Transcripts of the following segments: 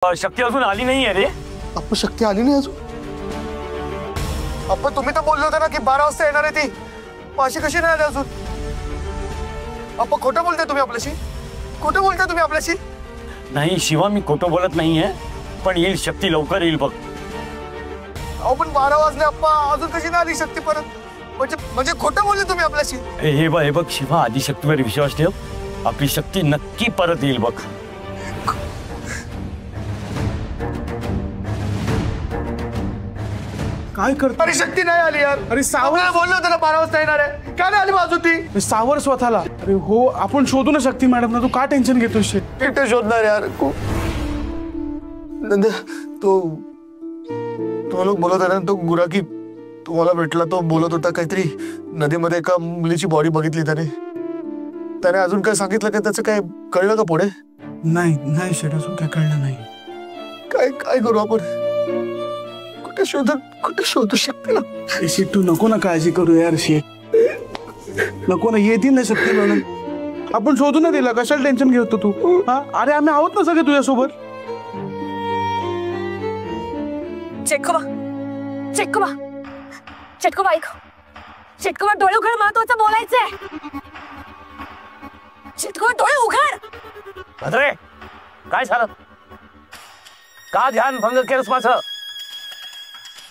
शक्ती अजून आली नाही आहे रे. अप्पा शक्ती आली नाही अजून. अप्पा तुम्ही तर बोलले होते ना की 12 वाजता येणार आहे ती. अशी कशी नाही आली अजून? अप्पा खोटं बोलताय तुम्ही आपल्याशी. खोटं बोलताय तुम्ही आपल्याशी. नाही शिवा, मी खोटं बोलत नाहीये, पण येईल शक्ती, लवकर येईल बघ. अहो पण 12 वाजले अप्पा, अजून कशी नाही आली शक्ती परत? म्हणजे खोटं बोलले तुम्ही आपल्याशी. हे बघ शिवा, आधी शक्तीवर विश्वास ठेव. आपली शक्ती नक्की परत येईल बघ. काय करतो? अरे शक्ती नाही आली यार. अरे सावर बोललो होतं ना 12 वाजता येणार आहे. काय नाही आली बाजू ती. सावर स्वतःला. अरे हो, आपण शोधू ना शक्ती मॅडम ना. तू का टेन्शन घेतोय? कुठे शोधणार यार? नंद तो लोक बोलत आहे ना, तो गुराकी तुम्हाला भेटला, तो बोलत होता काहीतरी नदीमध्ये एका मुलीची बॉडी बघितली त्याने अजून काय सांगितलं का? त्याचं काय कळलं का पुढे? नाही शेट, अजून काय कळलं नाही. काय करू आपण? कुठे शोधू शकते ना? शेट तू नको ना काळजी करू यार. शेट नको ना, येतील ना शक्ती मॅडम. आपण शोधू ना तिला. कशाला टेन्शन घेतो तू? हा, अरे आम्ही आहोत ना सगळे तुझ्यासोबत. चेटकोबा ऐक. चेटकोबा डोळे उघड, महत्वाचं बोलायचंय. चेटकोबा डोळे उघड. भद्रे, काय झालं? का ध्यान भंग केलंस माझं?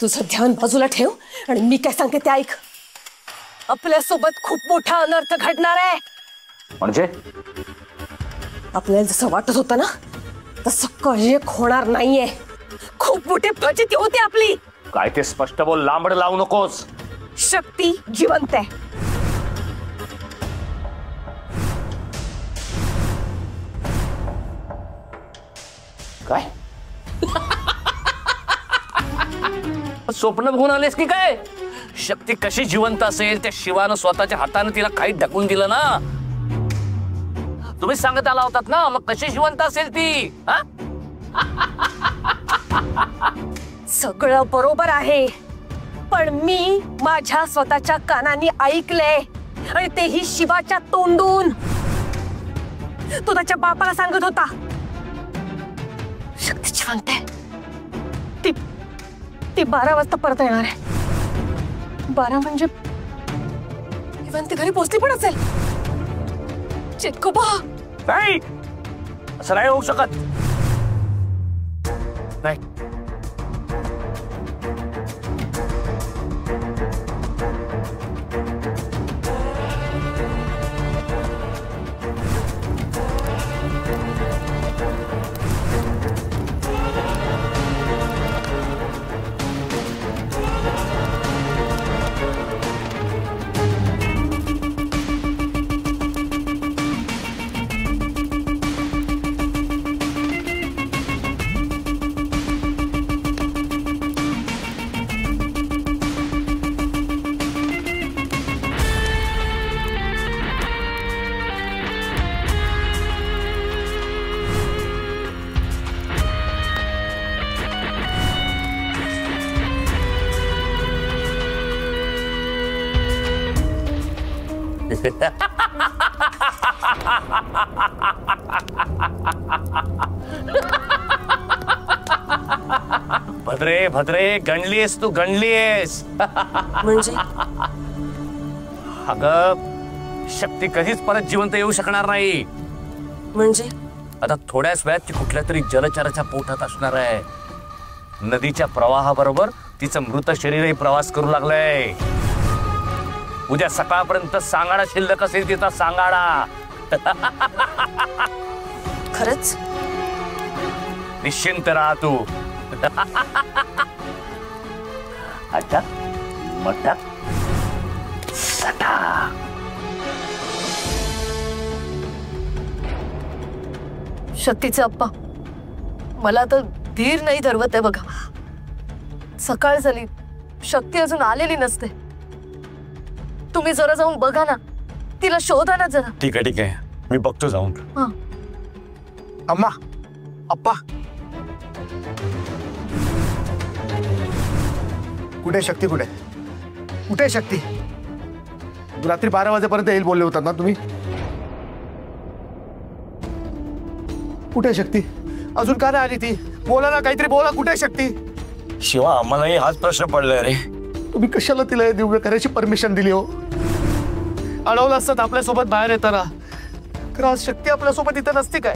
तुझं ध्यान बाजूला ठेव आणि मी काय सांगते ते ऐक. आपल्यासोबत खूप मोठा अनर्थ घडणार आहे. म्हणजे आपल्याला जसं वाटत होतं ना तसं काही होणार नाहीये. खूप मोठी फजिती होती आपली. काय ते स्पष्ट बोल, लांबड लावू नकोस. शक्ती जिवंत आहे. काय स्वप्न बघून आलेस की काय? शक्ती कशी जिवंत असेल? त्या शिवानं स्वतःच्या हाताने तिला काही ढकलून दिलं ना. तुम्ही सांगत आला होतात ना, मग कशी जिवंत असेल ती? सगळं बरोबर आहे, पण मी माझ्या स्वतःच्या कानांनी ऐकले, आणि तेही शिवाच्या तोंडून. तो त्याच्या बापाला सांगत होता शक्ती जिवंत आहे. ती 12 वाजता परत येणार आहे. 12 म्हणजे इव्हन ती घरी पोहोचली पण असेल. चिटकोबा नाही, असं नाही होऊ शकत. नाही, भद्रे गणलीस तू, गणलीस. म्हणजे अगं शक्ती कधीच परत जिवंत येऊ शकणार नाही. म्हणजे आता थोड्याच वेळात ती कुठल्या तरी जलचराच्या पोटात असणार आहे. नदीच्या प्रवाहाबरोबर तिचं मृत शरीरही प्रवास करू लागलंय. उद्या सकाळपर्यंत सांगाडा शिल्लक असेल तिचा, सांगाडा. खरंच? निश्चिंत राहा तू. अच्छा मटा सटा. शक्तीचे अप्पा, मला तर धीर नाही धरवत आहे बघा. सकाळ झाली, शक्ती अजून आलेली नसते. तुम्ही जरा जाऊन बघा ना, तिला शोधा ना जरा. ठीक आहे, मी बघतो जाऊन. अम्मा, अप्पा, कुठे शक्ती? कुठे शक्ती? रात्री 12 वाजेपर्यंत येईल बोलले होतात ना तुम्ही. कुठे शक्ती? अजून का नाही आली ती? बोला ना, काहीतरी बोला. कुठे आहे शक्ती? शिवा, आम्हालाही हाच प्रश्न पडलाय रे. तुम्ही कशाला तिला हे दिव्य करायची परमिशन दिली हो? अडवलं असतात आपल्यासोबत बाहेर येताना. खरं आज शक्ती आपल्यासोबत इथं नसते काय?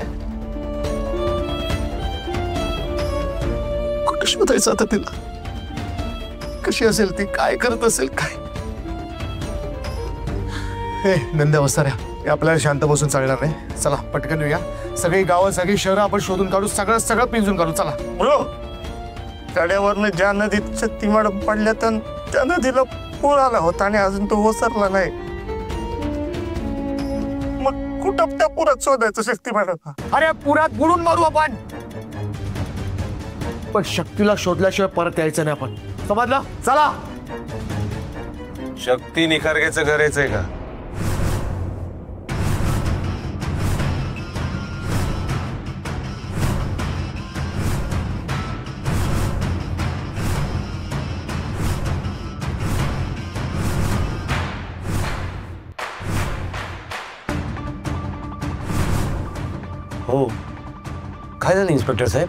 कुठे शोधायचं आता तिला? कशी असेल ती? काय करत असेल? काय? हे नंद्या वस्ताऱ्या, हे आपल्याला शांत बसून चालणार नाही. चला पटकन येऊया. सगळी गावं, सगळी शहरं आपण शोधून काढू. सगळं पिंजून काढू. चला. कड्यावरनं ज्या नदीत शक्ती मॅडम पडल्या त्या नदीला पूर आला होता आणि अजून तो ओसरला नाही. मग कुठं त्या पुरात शोधायचं शक्ती मॅडम? अरे पुरात बुडून मारू आपण, पण शक्तीला शोधल्याशिवाय परत यायचं नाही आपण. समजलं? चला. शक्ती निखारगेचं करायचंय का? हो, काय झालं इन्स्पेक्टर साहेब?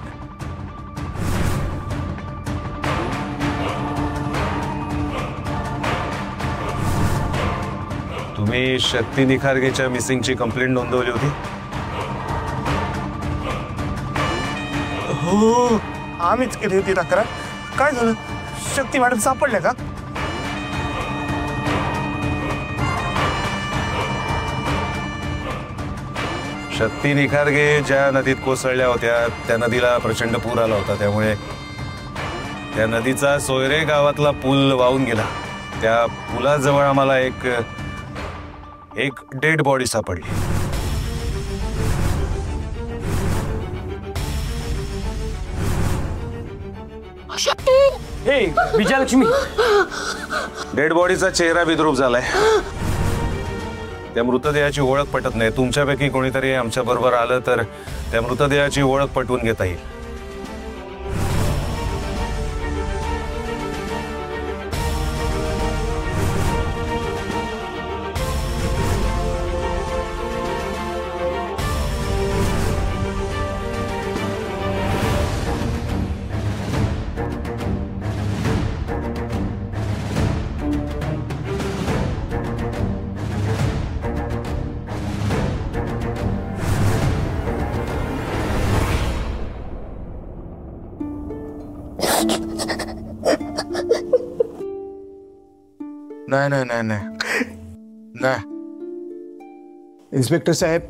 तुम्ही शक्ती निखारगेच्या मिसिंगची कंप्लेंट नोंदवली होती? हो, आम्हीच केली होती तक्रार. काय झालं? शक्ती मॅडम सापडल्या का? शक्ती निखारगे ज्या नदीत कोसळल्या होत्या त्या नदीला प्रचंड पूर आला होता. त्यामुळे त्या नदीचा सोयरे गावातला पूल वाहून गेला. त्या पुलाजवळ आम्हाला एक डेड बॉडी सापडली. हे विजयलक्ष्मी, डेड बॉडीचा चेहरा विद्रूप झालाय. त्या मृतदेहाची ओळख पटत नाही. तुमच्यापैकी कोणीतरी आमच्या बरोबर आलं तर त्या मृतदेहाची ओळख पटवून घेता येईल. नाही नाही नाही नाही नाही. इन्स्पेक्टर साहेब,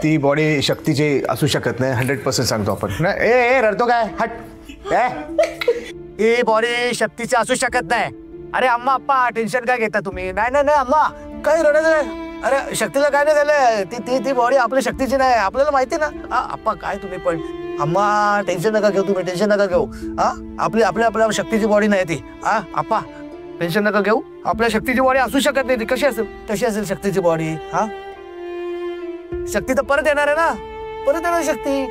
ती बॉडी शक्तीची असू शकत नाही. 100% सांगतो आपण. नाही, ए रडतो काय? हट. ही बॉडी शक्तीची असू शकत नाही. अरे अम्मा, अप्पा, टेन्शन काय घेता तुम्ही? नाही नाही नाही अम्मा, काही रडायचं नाही. अरे शक्तीला काय नाही झालं. ती बॉडी आपल्या शक्तीची नाही. आपल्याला माहिती ना. अप्पा काय तुम्ही पण. अम्मा टेन्शन नका घेऊ, तुम्ही टेन्शन नका घेऊ. आपल्या शक्तीची बॉडी नाही ती. अप्पा टेन्शन नका घेऊ. आपल्या शक्तीची बॉडी असू शकत नाही. ती कशी असेल? तशी असेल शक्तीची बॉडी. शक्ती तर परत येणार आहे ना. परत येणार शक्ती.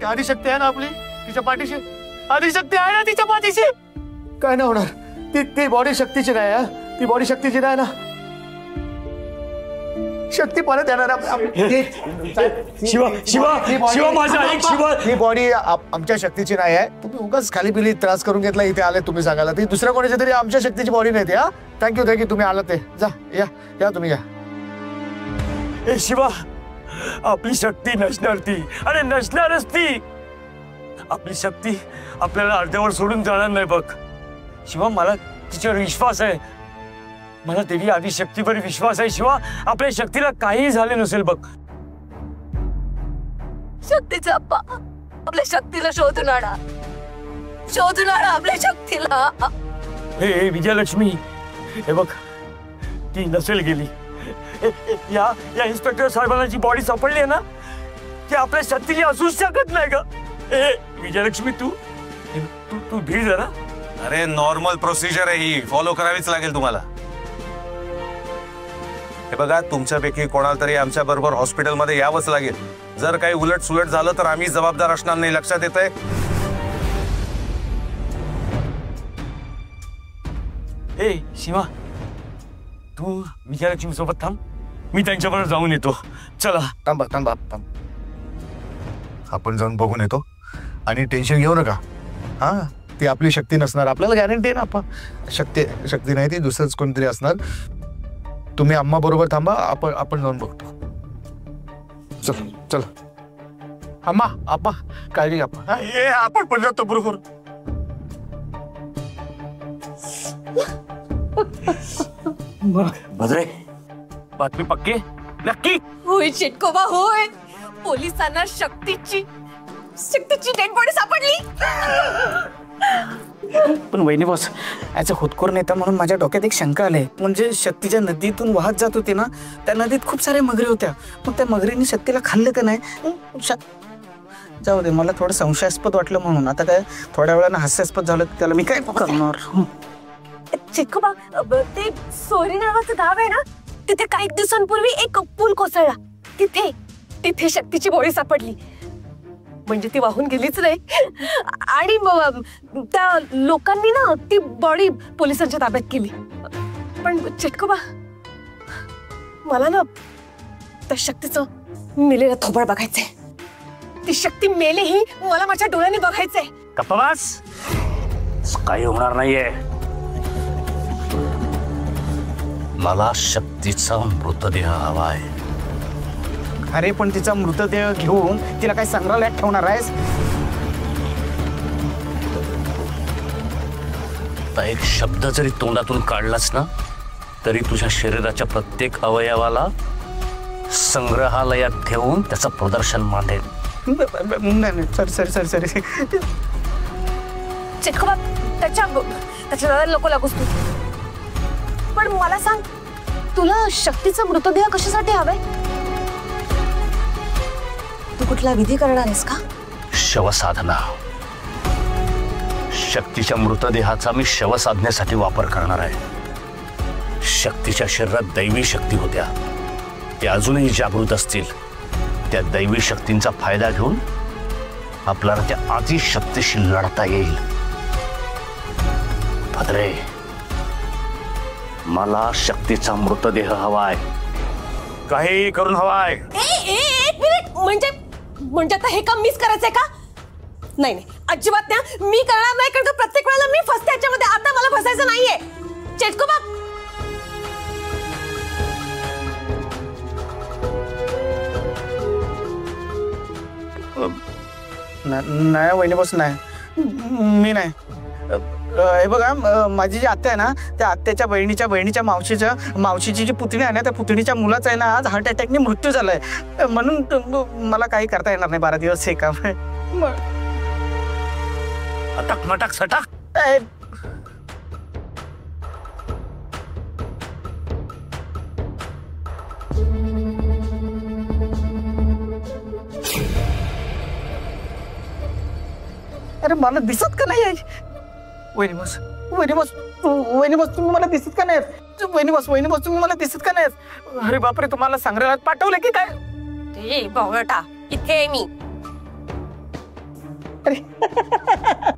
आदिशक्ती आहे ना आपली, तिच्या पाठीशी. आदिशक्ती आहे ना तिच्या पाठीशी. काय नाही होणार. ती बॉडी शक्तीची नाही. ती बॉडी शक्तीची नाही ना. शक्ती परत येणार. शिवा माझा ऐक. शिवा, ही बॉडी आमच्या शक्तीची नाही आहे. तुम्ही उगाच खाली पिली त्रास करून घेतला. इथे आले तुम्ही सांगायला. ती दुसऱ्या कोणाच्या तरी आमच्या शक्तीची बॉडी नाही ती. थँक्यू तुम्ही आलात ते. जा, या तुम्ही या. ए शिवा, आपली शक्ती नसणार ती. अरे नसणारच ती. आपली शक्ती आपल्याला अर्ध्यावर सोडून जाणार नाही बघ. शिवा, मला तिच्यावर विश्वास आहे. मला देवी आदिशक्तीवर विश्वास आहे. शिवा, आपल्या शक्तीला काही झाले नसेल बघ. शक्तीचा अप्पा, आपल्या शक्तीला शोधून आणा. शोधून आणा आपल्या शक्तीला. हे विजयलक्ष्मी, हे बघ, ती नसेल गेली. या इन्स्पेक्टर साहेबांना जी बॉडी सापडली आहे ना, ती आपल्या शक्तीची असूच शकत नाही का? विजयलक्ष्मी, तू भीड जरा. अरे नॉर्मल प्रोसिजर आहे ही, फॉलो करावीच लागेल तुम्हाला. हे बघा, तुमच्यापैकी कोणाला तरी आमच्या बरोबर हॉस्पिटलमध्ये यावंच लागेल. जर काही उलट सुलट झालं तर आम्ही जबाबदार असणार नाही. लक्षात येतंय? शिवा, तू विजयलक्ष्मी सोबत थांब. मी त्यांच्याबरोबर जाऊन येतो. चला. थांबा थांबा थांबा, आपण जाऊन बघून येतो आणि टेन्शन घेऊ नका. हा, ती आपली शक्ती नसणार, आपल्याला गॅरंटी आहे ना. आपण शक्ती नाही, ती दुसरंच कोणतरी असणार. तुम्ही अम्मा बरोबर थांबा, आपण जाऊन बघतो. चल चल अम्मा, अप्पा काळजी घ्या. आपण पण जातो बरोबर. भद्रे, बातमी पक्की नक्की? होय चिटकोबा होय. पोलिसांना शक्तीची डेड बॉडी सापडली. पण वहिनी बॉस, याचा खुदखोर नेता म्हणून माझ्या डोक्यात एक शंका आली. म्हणजे शक्तीच्या नदीतून वाहत जात होती ना, त्या नदीत खूप साऱ्या मगरी होत्या. मग त्या मगरीने शक्तीला खाल्लं का नाही? जाऊ दे, मला थोडं संशयास्पद वाटलं म्हणून. आता काय थोड्या वेळानं हास्यास्पद झालं, त्याला मी काय करणार? चिटकोबा, ते सोरी नावाचं गाव आहे ना, तिथे काही दिवसांपूर्वी एक पूल कोसळला. तिथे शक्तीची बॉडी सापडली. म्हणजे ती वाहून गेलीच नाही. आणि त्या लोकांनी ना ती बॉडी पोलिसांच्या ताब्यात केली. पण चिटकोबा, मला ना त्या शक्तीचं मेलेलं थोबड बघायचंय. ती शक्ती मेलेही मला माझ्या डोळ्याने बघायचंय. कप्पाबास, काही होणार नाहीये. मला शक्तीचा मृतदेह हवाय. अरे पण तिचा मृतदेह घेऊन तिला काय संग्रहालयात ठेवणार आहेस? एक शब्द जरी तोंडातून काढलास ना, तरी तुझ्या शरीराच्या प्रत्येक अवयवाला संग्रहालयात ठेवून त्याचं प्रदर्शन मांडेल. सॉरी. चिटकोबा, त्याच्या दादाला नको लागूस तू. पण मला सांग, तुला शक्तीचा मृतदेह कशासाठी हवाय? तू कुठला विधी करणार आहेस का? शवसाधना. शक्तीच्या मृतदेहाचा मी शवसाधनेसाठी वापर करणार आहे. शक्तीच्या शरीरात दैवी शक्ती होत्या, त्या अजूनही जागृत असतील. त्या दैवी शक्तींचा फायदा घेऊन आपल्याला त्या आधी शक्तीशी लढता येईल. भद्रे, मला शक्तीचा मृतदेह हवाय. काही करून हवाय. एक मिनिट, म्हणजे आता हे काम मीच करायचंय का? नाही, अजिबात ना, मी करणार नाही. कारण प्रत्येक वेळेला मी फसते याच्यामध्ये. आता मला फसायचं नाहीये. चिटकोबा, नाही वहिनी बॉस, नाही, मी नाही. हे बघा, माझी जी आत्या आहे ना, त्या आत्याच्या बहिणीच्या मावशीची जी पुतणी आहे ना, त्या पुतणीच्या मुलाचा आहे ना, आज हार्ट अटॅकने मृत्यू झालाय. म्हणून मला काही करता येणार नाही 12 दिवस हे काम. अटक मटक सटक. अरे मला दिसत का नाही? वहिनी बॉस, तुम्ही मला दिसत का नाही? वहिनी बॉस, तुम्ही मला दिसत का नाही? अरे बापरे, तुम्हाला संग्रहालयात पाठवलं की काय? बघटा, इथे मी. अरे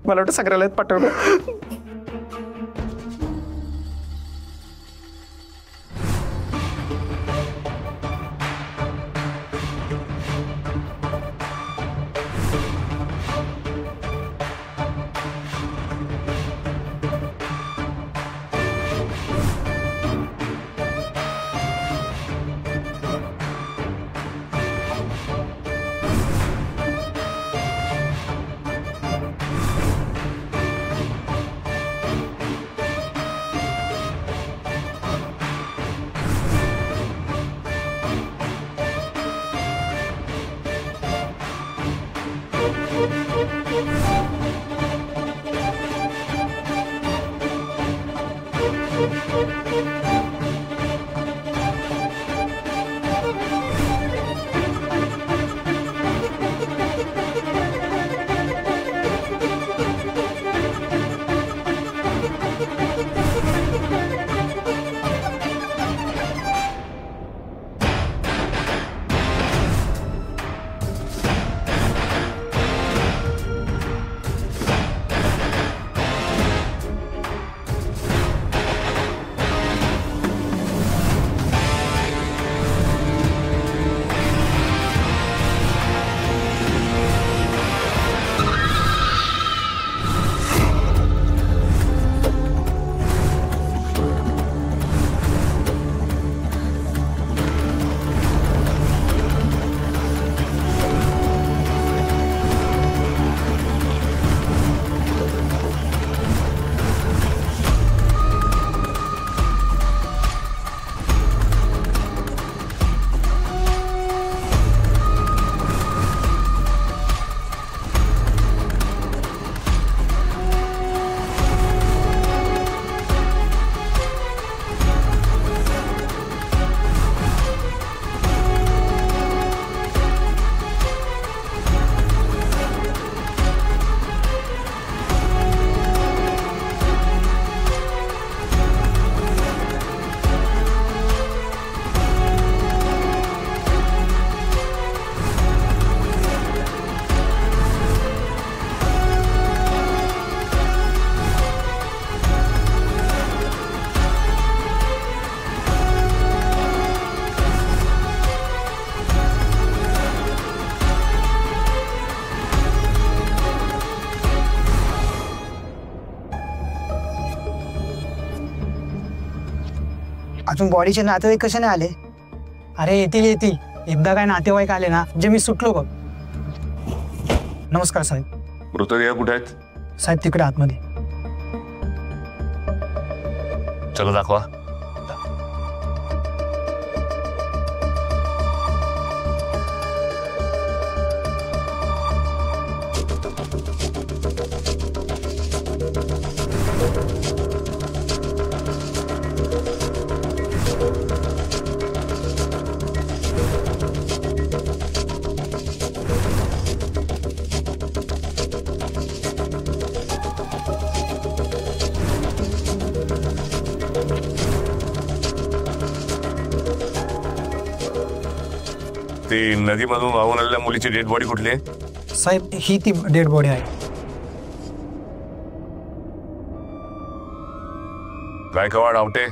मला वाटतं संग्रहालयात पाठवलं. अजून बॉडीचे नातेवाईक कसे नाही आले? अरे येतील. एकदा काय नातेवाईक आले ना म्हणजे मी सुटलो बघ. नमस्कार साहेब. मृतदेह कुठे आहेत? साहेब तिकडे आतमध्ये. चला दाखवा. ती नदीमधून वाहून आलेल्या मुलीची डेड बॉडी कुठली आहे? साहेब ही ती डेड बॉडी आहे. गायकवाड, आवटे,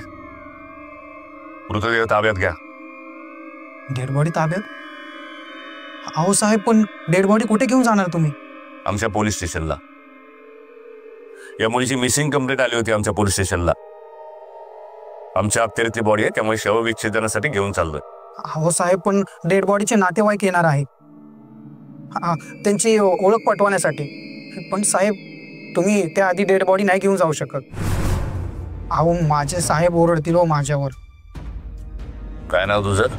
मृतदेह ताब्यात घ्या. डेड बॉडी ताब्यात? अहो साहेब पण डेड बॉडी कुठे घेऊन जाणार तुम्ही? आमच्या पोलीस स्टेशनला. या मुलीची मिसिंग कंप्लेंट आली होती आमच्या पोलीस स्टेशनला. आमच्या अखत्यारीतली बॉडी आहे, त्यामुळे शवविच्छेदनासाठी घेऊन चाललोय. हो साहेब पण डेड बॉडीचे नातेवाईक येणार आहेत, त्यांची ओळख पटवण्यासाठी. पण साहेब तुम्ही त्याआधी डेड बॉडी नाही घेऊन जाऊ शकत. अहो माझे साहेब ओरडतील हो माझ्यावर. काय नाव तुझं?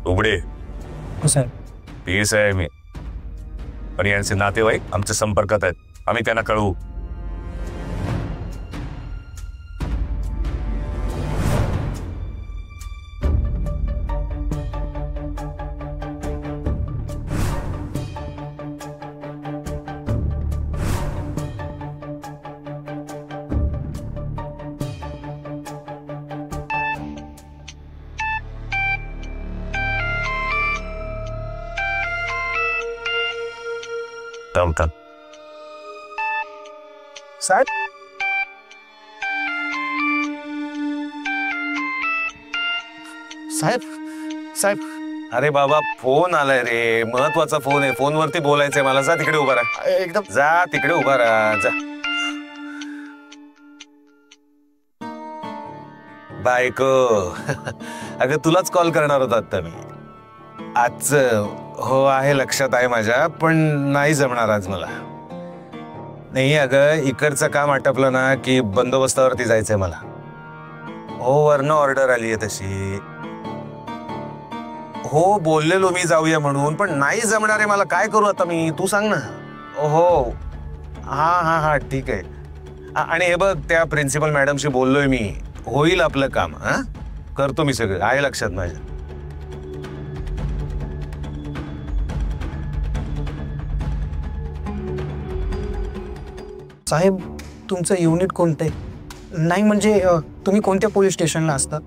उघडे. हो साहेब. PSI आहे मी. आणि यांचे नातेवाईक आमच्या संपर्कात आहेत, आम्ही त्यांना कळवू. थांब. साहेब साहेब साहेब अरे बाबा फोन आलाय रे, महत्वाचा फोन आहे. फोनवरती बोलायचंय मला. जा तिकडे उभा राहा. एकदम जा तिकडे उभा राहा. जा. बायको अगं तुलाच कॉल करणार होता आता मी. आज हो आहे, लक्षात आहे माझ्या, पण नाही जमणार आज मला. नाही अगं इकडचं काम आटपलं ना की बंदोबस्तावरती जायचंय मला. हो वरनं ऑर्डर आली आहे तशी. हो बोललेलो मी जाऊया म्हणून, पण नाही जमणार आहे मला. काय करू आता मी, तू सांग ना. हो हा ठीक आहे. आणि हे बघ त्या प्रिन्सिपल मॅडमशी बोललोय मी, होईल आपलं काम. हा करतो मी सगळं, आहे लक्षात माझ्या. साहेब तुमचं युनिट कोणतं आहे? नाही म्हणजे तुम्ही कोणत्या पोलीस स्टेशनला असतात?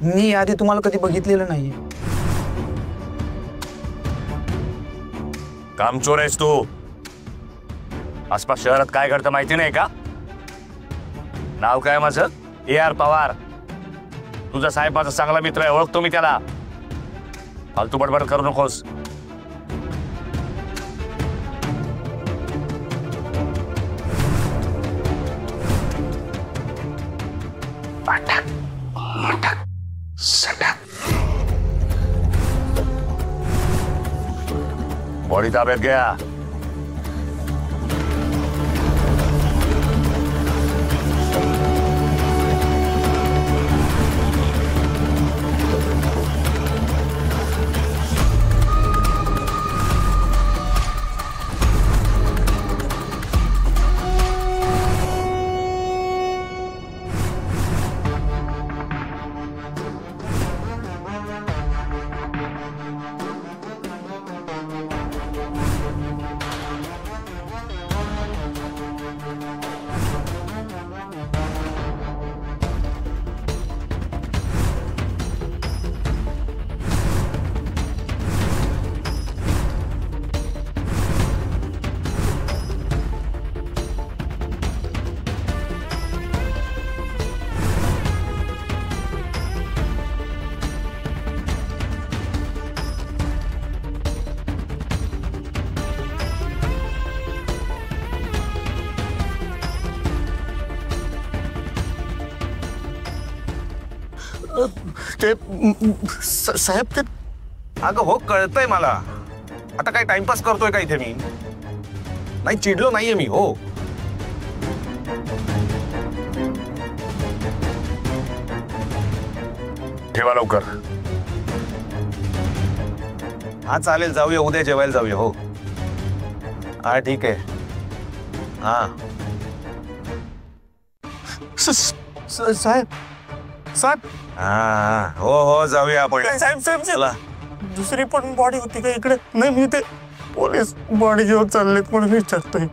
मी आधी तुम्हाला कधी बघितलेलं नाहीये. कामचोर आहेस तू. आसपास शहरात काय घडतं माहिती नाही का? नाव काय माझं? AR पवार. तुझा साहेब माझा चांगला मित्र आहे, ओळखतो मी त्याला. फालतू बडबड करू नकोस. बॉडी ताब्यात घ्या. ते साहेब ते अगं हो कळतंय मला. आता काय टाइमपास करतोय का इथे मी? नाही चिडलो नाहीये मी. हो ठेवा लवकर. हा चालेल, जाऊया उद्या जेवायला जाऊया. हो हा ठीक आहे. हा साहेब साहेब हा हो हो जाऊया आपण. साहेब साहेब चला. दुसरी पण बॉडी होती का इकडे? नाही मी ते पोलीस बॉडी घेऊन चाललेत म्हणून विचारतोय.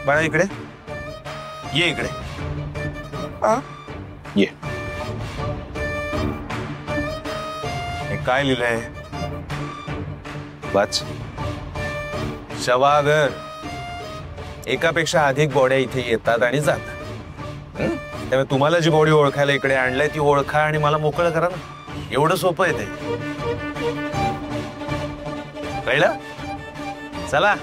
बाळा इकडे ये. इकडे ये. हे काय लिहिलंय? वाच. शवागर एकापेक्षा अधिक बॉड्या इथे येतात आणि जातात. त्यामुळे तुम्हाला जी बॉडी ओळखायला इकडे आणलंय ती ओळखा आणि मला मोकळं करा ना. एवढं सोपं आहे ते. कळलं? चला.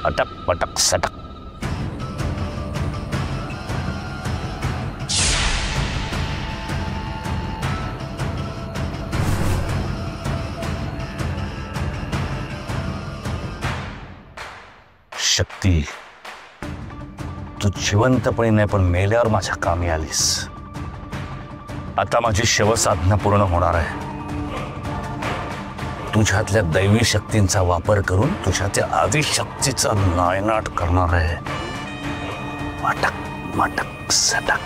अटक पटक सटक. शक्ती, तू जिवंतपणे नाही पण मेल्यावर माझ्या कामी आलीस. आता माझी शवसाधना पूर्ण होणार आहे. तुझ्यातल्या दैवी शक्तींचा वापर करून तुझ्या त्या आदिशक्तीचा नायनाट करणार आहे. मटक मटक सटक.